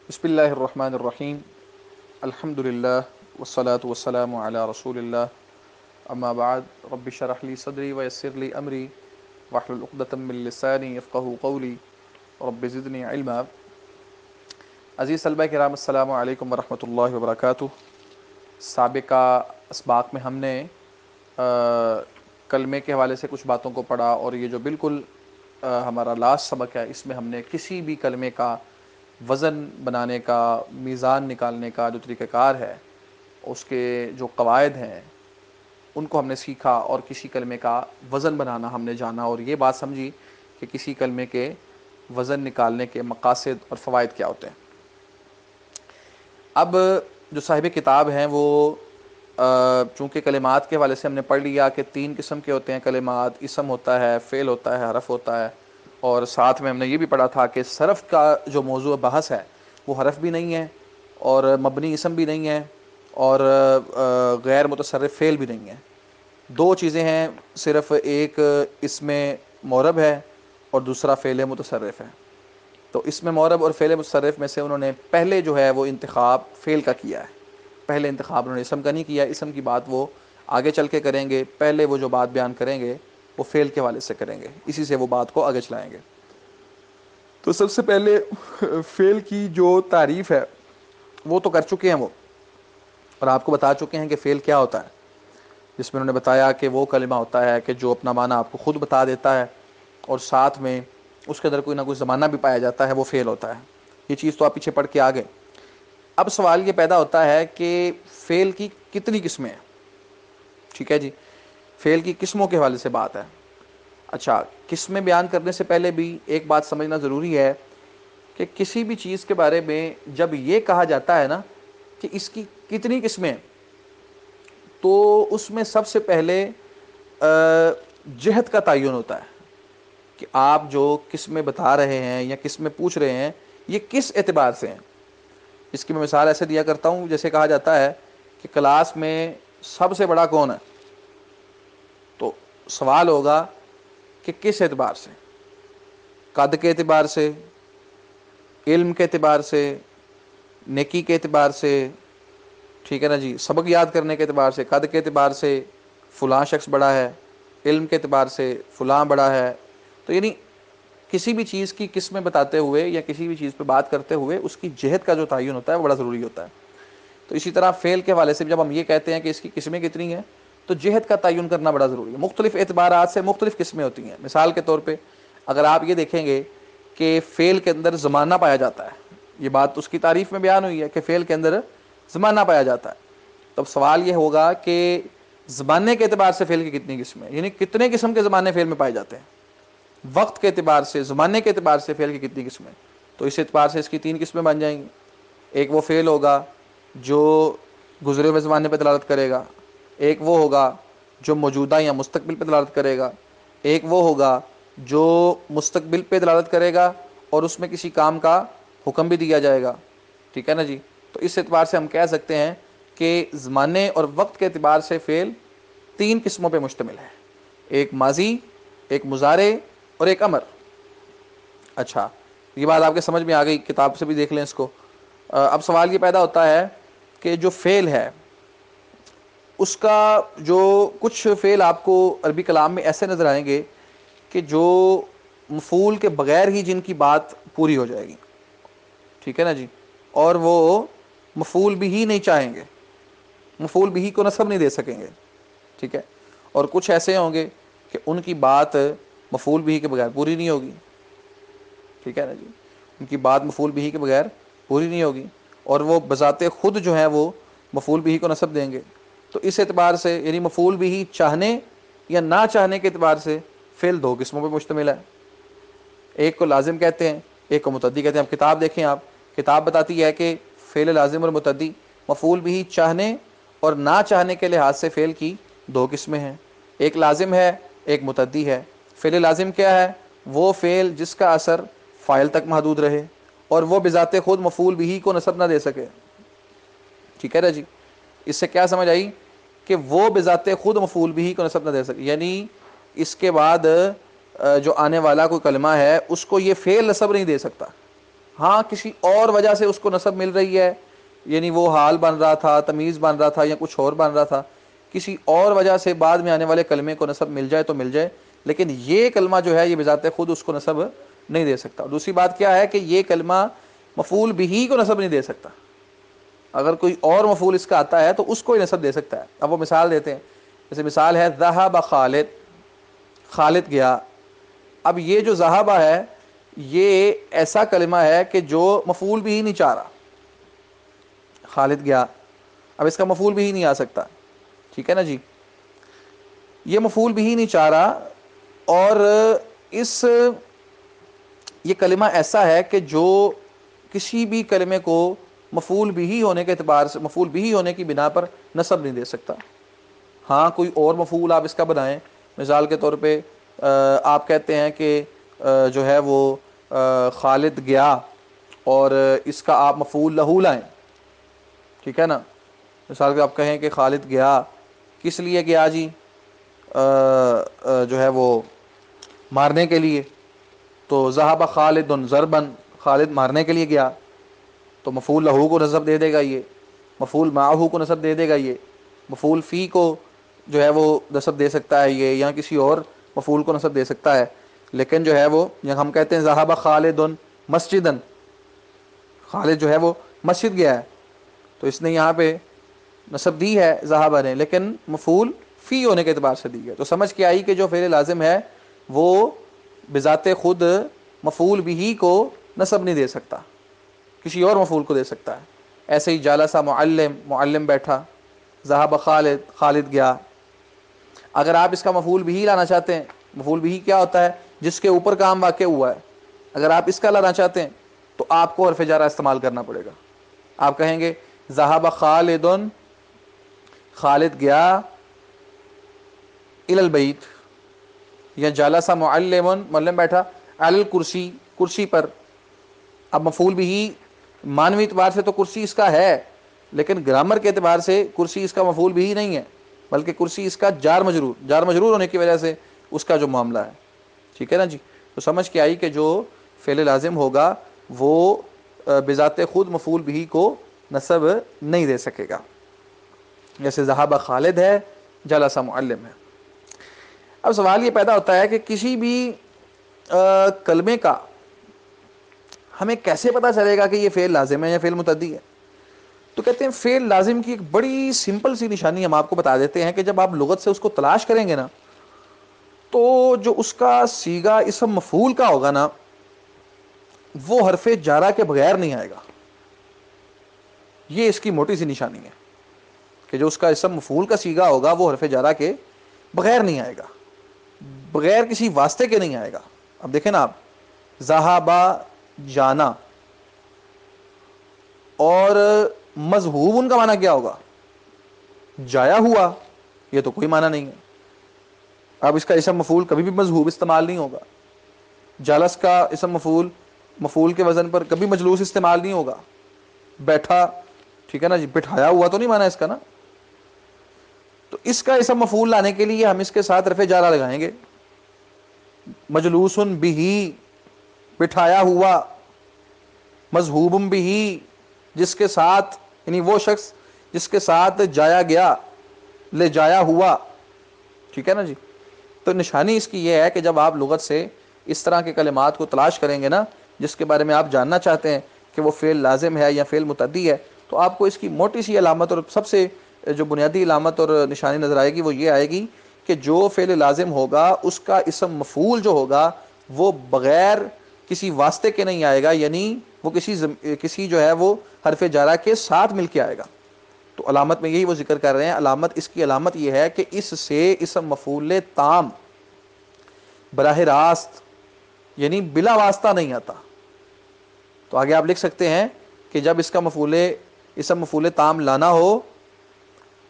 بسم اللہ الرحمن الرحیم الحمد للہ والصلاة والسلام علی رسول اللہ اما بعد رب اشرح لی صدری ویسر لی امری واحلل عقدۃ من لسانی یفقہوا قولی رب زدنی علما۔ عزیز طلبہ کرام، السلام علیکم ورحمۃ اللہ وبرکاتہ۔ سابقہ اسباق میں ہم نے کلمے کے حوالے سے کچھ باتوں کو پڑھا، اور یہ جو بالکل ہمارا لاسٹ سبق ہے، اس میں ہم نے کسی بھی کلمے کا وزن بنانے کا، میزان نکالنے کا جو طریقہ کار ہے، اس کے جو قواعد ہیں ان کو ہم نے سیکھا، اور کسی کلمے کا وزن بنانا ہم نے جانا، اور یہ بات سمجھی کہ کسی کلمے کے وزن نکالنے کے مقاصد اور فوائد کیا ہوتے ہیں۔ اب جو صاحب کتاب ہیں وہ چونکہ کلمات کے حوالے سے ہم نے پڑھ لیا کہ 3 قسم کے ہوتے ہیں کلمات، اسم ہوتا ہے، فعل ہوتا ہے، حرف ہوتا ہے، اور ساتھ میں ہم نے یہ بھی پڑھا تھا کہ صرف کا جو موضوع بحث ہے وہ حرف بھی نہیں ہے، اور مبنی اسم بھی نہیں ہے، اور غیر متصرف فعل بھی نہیں ہے۔ 2 چیزیں ہیں، صرف ایک اسم معرب ہے اور دوسرا فعل متصرف ہے۔ تو اسم معرب اور فعل متصرف میں سے انہوں نے پہلے جو ہے وہ انتخاب فعل کا کیا ہے، پہلے انتخاب انہوں نے اسم کا نہیں کیا۔ اسم کی بات وہ آگے چل کے کریں گے، پہلے وہ جو بات بیان کریں گے وہ فعل کے حوالے سے کریں گے، اسی سے وہ بات کو آگے چلائیں گے۔ تو سب سے پہلے فعل کی جو تعریف ہے وہ تو کر چکے ہیں وہ، اور آپ کو بتا چکے ہیں کہ فعل کیا ہوتا ہے، جس میں انہوں نے بتایا کہ وہ کلمہ ہوتا ہے کہ جو اپنا معنی آپ کو خود بتا دیتا ہے، اور ساتھ میں اس کے اندر کوئی نہ کوئی زمانہ بھی پایا جاتا ہے، وہ فعل ہوتا ہے۔ یہ چیز تو آپ پیچھے پڑھ کے آ گئے۔ اب سوال یہ پیدا ہوتا ہے کہ فعل کی کتنی قسمیں ہیں؟ ٹھیک ہے جی، فعل کی قسموں کے حوالے سے بات ہے۔ اچھا، قسمیں بیان کرنے سے پہلے بھی ایک بات سمجھنا ضروری ہے کہ کسی بھی چیز کے بارے میں جب یہ کہا جاتا ہے نا کہ اس کی کتنی قسمیں، تو اس میں سب سے پہلے جہت کا تعین ہوتا ہے کہ آپ جو قسمیں بتا رہے ہیں یا قسمیں پوچھ رہے ہیں یہ کس اعتبار سے ہیں۔ اس کی میں مثال ایسے دیا کرتا ہوں، جیسے کہا جاتا ہے کہ کلاس میں سب سے بڑا کون ہے، تو سوال ہوگا کہ کس اعتبار سے؟ قد کے اعتبار سے، علم کے اعتبار سے، نیکی کے اعتبار سے، ٹھیک ہے نا جی، سبق یاد کرنے کے اعتبار سے، قد کے اعتبار سے فلاں شخص بڑا ہے، علم کے اعتبار سے فلاں بڑا ہے۔ تو یعنی کسی بھی چیز کی قسمیں بتاتے ہوئے یا کسی بھی چیز پہ بات کرتے ہوئے اس کی جہت کا جو تعین ہوتا ہے وہ بڑا ضروری ہوتا ہے۔ تو اسی طرح فعل کے حوالے سے جب ہم یہ کہتے ہیں کہ اس کی قسمیں کتنی ہیں، تو جہت کا تعین کرنا بڑا ضروری ہے۔ مختلف اعتبارات سے مختلف قسمیں ہوتی ہیں۔ مثال کے طور پہ اگر آپ یہ دیکھیں گے کہ فعل کے اندر زمانہ پایا جاتا ہے، یہ بات اس کی تعریف میں بیان ہوئی ہے کہ فعل کے اندر زمانہ پایا جاتا ہے، تب سوال یہ ہوگا کہ زمانے کے اعتبار سے فعل کی کتنی قسمیں، یعنی کتنے قسم کے زمانے فعل میں پائے جاتے ہیں۔ وقت کے اعتبار سے، زمانے کے اعتبار سے فعل کی کتنی قسمیں، تو اس اعتبار سے اس کی 3 قسمیں بن جائیں گی۔ ایک وہ فعل ہوگا جو گزرے ہوئے زمانے پہ دلالت کرے گا، ایک وہ ہوگا جو موجودہ یا مستقبل پہ دلالت کرے گا، ایک وہ ہوگا جو مستقبل پہ دلالت کرے گا اور اس میں کسی کام کا حکم بھی دیا جائے گا، ٹھیک ہے نا جی۔ تو اس اعتبار سے ہم کہہ سکتے ہیں کہ زمانے اور وقت کے اعتبار سے فعل 3 قسموں پہ مشتمل ہے، ایک ماضی، ایک مضارع اور ایک امر۔ اچھا، یہ بات آپ کے سمجھ میں آ گئی، کتاب سے بھی دیکھ لیں اس کو۔ اب سوال یہ پیدا ہوتا ہے کہ جو فعل ہے اس کا جو کچھ فعل آپ کو عربی کلام میں ایسے نظر آئیں گے کہ جو مفعول کے بغیر ہی جن کی بات پوری ہو جائے گی، ٹھیک ہے نا جی، اور وہ مفعول بھی ہی نہیں چاہیں گے، مفعول بھی ہی کو نصب نہیں دے سکیں گے، ٹھیک ہے، اور کچھ ایسے ہوں گے کہ ان کی بات مفعول بھی کے بغیر پوری نہیں ہوگی، ٹھیک ہے نا جی، ان کی بات مفعول بھی کے بغیر پوری نہیں ہوگی، اور وہ بذات خود جو ہے وہ مفعول بھی کو نصب دیں گے۔ تو اس اعتبار سے یعنی مفعول بھی چاہنے یا نہ چاہنے کے اعتبار سے فعل 2 قسموں پہ مشتمل ہے، ایک کو لازم کہتے ہیں، ایک کو متعدی کہتے ہیں۔ اب کتاب دیکھیں، آپ کتاب بتاتی ہے کہ فعل لازم اور متعدی، مفعول بھی چاہنے اور نہ چاہنے کے لحاظ سے فعل کی 2 قسمیں ہیں، ایک لازم ہے، ایک متعدی ہے۔ فعل لازم کیا ہے؟ وہ فعل جس کا اثر فاعل تک محدود رہے اور وہ بذات خود مفعول بھی کو نصب نہ دے سکے، ٹھیک ہے نا جی۔ اس سے کیا سمجھ آئی کہ وہ بذات خود مفعول بھی کو نصب نہ دے سکے، یعنی اس کے بعد جو آنے والا کوئی کلمہ ہے اس کو یہ فعل نصب نہیں دے سکتا، ہاں کسی اور وجہ سے اس کو نسب مل رہی ہے، یعنی وہ حال بن رہا تھا، تمیز بن رہا تھا، یا کچھ اور بن رہا تھا، کسی اور وجہ سے بعد میں آنے والے کلمے کو نسب مل جائے تو مل جائے، لیکن یہ کلمہ جو ہے یہ بذات خود اس کو نسب نہیں دے سکتا۔ دوسری بات کیا ہے کہ یہ کلمہ مفعول بہ کو نسب نہیں دے سکتا، اگر کوئی اور مفعول اس کا آتا ہے تو اس کو ہی نسب دے سکتا ہے۔ اب وہ مثال دیتے ہیں، جیسے مثال ہے ذہب خالد، خالد گیا۔ اب یہ جو ذہب ہے یہ ایسا کلمہ ہے کہ جو مفعول بھی نہیں چاہ رہا، خالد گیا، اب اس کا مفعول بھی نہیں آ سکتا، ٹھیک ہے نا جی، یہ مفعول بھی نہیں چاہ رہا، اور یہ کلمہ ایسا ہے کہ جو کسی بھی کلمے کو مفعول بھی ہونے کے اعتبار سے، مفعول بھی ہونے کی بنا پر نسب نہیں دے سکتا۔ ہاں کوئی اور مفعول آپ اس کا بنائیں، مثال کے طور پہ آپ کہتے ہیں کہ جو ہے وہ خالد گیا، اور اس کا آپ مفعول لہو لائیں، ٹھیک ہے نا، مثال کے آپ کہیں کہ خالد گیا، کس لیے گیا جی، جو ہے وہ مارنے کے لیے، تو ذہب خالد ضربا، خالد مارنے کے لیے گیا، تو مفعول لہو کو نسب دے دے گا یہ، مفعول معہو کو نسب دے دے گا یہ، مفعول فی کو جو ہے وہ نسب دے سکتا ہے یہ، یا کسی اور مفعول کو نسب دے سکتا ہے، لیکن جو ہے وہ یا ہم کہتے ہیں ذہب خالد مسجدا، خالد جو ہے وہ مسجد گیا ہے، تو اس نے یہاں پہ نسب دی ہے ذہب نے، لیکن مفعول فی ہونے کے اعتبار سے دی ہے، تو سمجھ کے آئی کہ جو فعل لازم ہے وہ بذات خود مفعول بھی کو نسب نہیں دے سکتا، کسی اور مفعول کو دے سکتا ہے۔ ایسے ہی جالسا معلم، معلم بیٹھا، ذہب خالد، خالد گیا۔ اگر آپ اس کا مفعول بھی لانا چاہتے ہیں، مفعول بھی کیا ہوتا ہے، جس کے اوپر کام واقع ہوا ہے، اگر آپ اس کا لانا چاہتے ہیں تو آپ کو حرف جارہ استعمال کرنا پڑے گا، آپ کہیں گے ذہب خالد، خالد گیا، الی البیت، یا جالسا معلم، معلم بیٹھا، علی الکرسی، کرسی پر۔ اب مفعول بھی معنوی اعتبار سے تو کرسی اس کا ہے، لیکن گرامر کے اعتبار سے کرسی اس کا مفعول بھی نہیں ہے، بلکہ کرسی اس کا جار مجرور، جار مجرور ہونے کی وجہ سے اس کا جو معاملہ ہے، ٹھیک ہے نا جی۔ تو سمجھ کے آئی کہ جو فعل لازم ہوگا وہ بذات خود مفعول بھی کو نسب نہیں دے سکے گا، جیسے ذہب خالد ہے، جلس معلم ہے۔ اب سوال یہ پیدا ہوتا ہے کہ کسی بھی کلمے کا ہمیں کیسے پتہ چلے گا کہ یہ فعل لازم ہے یا فعل متعدی ہے؟ تو کہتے ہیں فعل لازم کی ایک بڑی سمپل سی نشانی ہم آپ کو بتا دیتے ہیں کہ جب آپ لغت سے اس کو تلاش کریں گے نا، تو جو اس کا صیغہ اسم مفعول کا ہوگا نا، وہ حرف جارہ کے بغیر نہیں آئے گا۔ یہ اس کی موٹی سی نشانی ہے کہ جو اس کا اسم مفعول کا صیغہ ہوگا وہ حرف جارہ کے بغیر نہیں آئے گا، بغیر کسی واسطے کے نہیں آئے گا۔ اب دیکھیں نا آپ، ذہابا جانا، اور مذہوب ان کا معنی کیا ہوگا، جایا ہوا، یہ تو کوئی معنی نہیں ہے۔ اب اس کا اسم مفعول کبھی بھی مذہوب استعمال نہیں ہوگا، جالس کا اسم مفعول مفعول کے وزن پر کبھی مجلوس استعمال نہیں ہوگا، بیٹھا، ٹھیک ہے نا جی، بٹھایا ہوا تو نہیں مانا اس کا نا۔ تو اس کا اسم مفعول لانے کے لیے ہم اس کے ساتھ حرف جارہ لگائیں گے، مجلوس بہ، بٹھایا ہوا، مذہوب بہ، جس کے ساتھ، یعنی وہ شخص جس کے ساتھ جایا گیا، لے جایا ہوا، ٹھیک ہے نا جی۔ تو نشانی اس کی یہ ہے کہ جب آپ لغت سے اس طرح کے کلمات کو تلاش کریں گے نا، جس کے بارے میں آپ جاننا چاہتے ہیں کہ وہ فعل لازم ہے یا فعل متعدی ہے، تو آپ کو اس کی موٹی سی علامت اور سب سے جو بنیادی علامت اور نشانی نظر آئے گی وہ یہ آئے گی کہ جو فعل لازم ہوگا اس کا اسم مفعول جو ہوگا وہ بغیر کسی واسطے کے نہیں آئے گا، یعنی وہ کسی جو ہے وہ حرف جارہ کے ساتھ مل کے آئے گا۔ تو علامت میں یہی وہ ذکر کر رہے ہیں، علامت اس کی علامت یہ ہے کہ اس سے اسم مفعول تام براہ راست، یعنی بلا واسطہ نہیں آتا۔ تو آگے آپ لکھ سکتے ہیں کہ جب اس کا اسم مفعول تام لانا ہو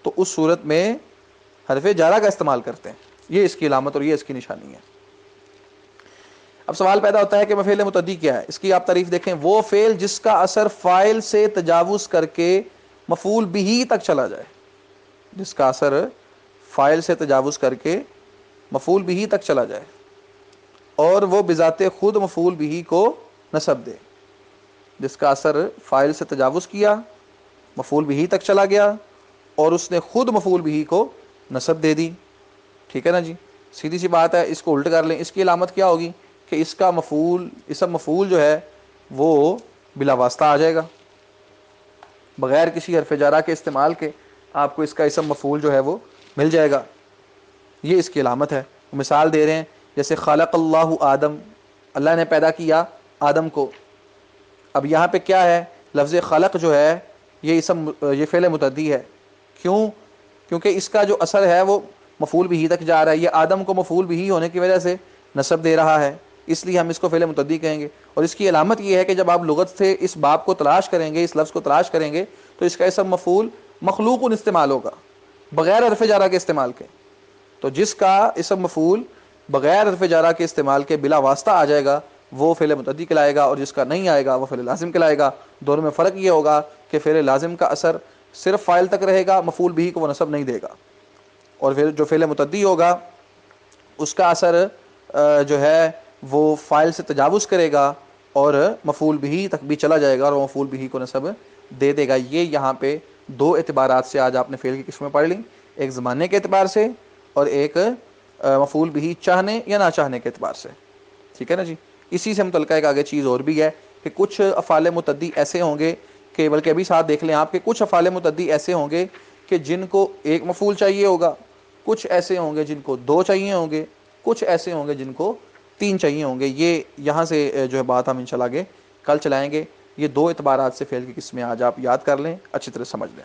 تو اس صورت میں حرف جارہ کا استعمال کرتے ہیں، یہ اس کی علامت اور یہ اس کی نشانی ہے۔ اب سوال پیدا ہوتا ہے کہ فعل متعدی کیا ہے؟ اس کی آپ تعریف دیکھیں، وہ فعل جس کا اثر فاعل سے تجاوز کر کے مفعول بھی تک چلا جائے، جس کا اثر فاعل سے تجاوز کر کے مفعول بھی تک چلا جائے، اور وہ بذات خود مفعول بھی کو نسب دے۔ جس کا اثر فاعل سے تجاوز کیا، مفعول بھی تک چلا گیا، اور اس نے خود مفعول بھی کو نصب دے دی. ٹھیک ہے نا جی. سیدھی سی بات ہے. اس کو الٹ کر لیں. اس کی علامت کیا ہوگی کہ اس کا مفعول، اسم مفعول جو ہے وہ بلا واسطہ آ جائے گا، بغیر کسی حرف جارہ کے استعمال کے آپ کو اس کا اسم مفعول جو ہے وہ مل جائے گا. یہ اس کی علامت ہے. مثال دے رہے ہیں جیسے خلق اللہ آدم، اللہ نے پیدا کیا آدم کو. اب یہاں پہ کیا ہے، لفظ خلق جو ہے یہ اسم، یہ فعل متعدی ہے. کیوں؟ کیونکہ اس کا جو اثر ہے وہ مفعول بھی تک جا رہا ہے. یہ آدم کو مفعول بھی ہونے کی وجہ سے نصب دے رہا ہے، اس لیے ہم اس کو فعل متعدی کہیں گے. اور اس کی علامت یہ ہے کہ جب آپ لغت سے اس باب کو تلاش کریں گے، اس لفظ کو تلاش کریں گے، تو اس کا اسم مفعول مخلوق استعمال ہوگا بغیر حرف جارہ کے استعمال کے. تو جس کا اسم مفعول بغیر حرف جارہ کے استعمال کے بلا واسطہ آ جائے گا وہ فعل متعدی کہلائے گا، اور جس کا نہیں آئے گا وہ فعل لازم کہلائے گا. دونوں میں فرق یہ ہوگا کہ فعل لازم کا اثر صرف فاعل تک رہے گا، مفعول بھی کو وہ نصب نہیں دے گا. اور پھر جو فعل متعدی ہوگا اس کا اثر جو ہے وہ فاعل سے تجاوز کرے گا اور مفعول بھی تک بھی چلا جائے گا اور مفعول بھی کو نصب دے دے گا. یہ یہاں پہ دو اعتبارات سے آج آپ نے فعل کی قسمیں پڑھ لیں، ایک زمانے کے اعتبار سے اور ایک مفعول بھی چاہنے یا نہ چاہنے کے اعتبار سے. ٹھیک ہے نا جی. اسی سے متعلقہ ایک آگے چیز اور بھی ہے کہ کچھ افعال متعدی ایسے ہوں گے کہ، بلکہ ابھی ساتھ دیکھ لیں آپ، کہ کچھ افعال متعدی ایسے ہوں گے کہ جن کو ایک مفعول چاہیے ہوگا، کچھ ایسے ہوں گے جن کو دو چاہیے ہوں گے، کچھ ایسے ہوں گے جن کو تین چاہیے ہوں گے. یہ یہاں سے جو ہے بات ہم انشاءاللہ آگے کل چلائیں گے. یہ دو اعتبارات سے فعل کی قسمیں آج آپ یاد کر لیں، اچھی طرح سمجھ لیں.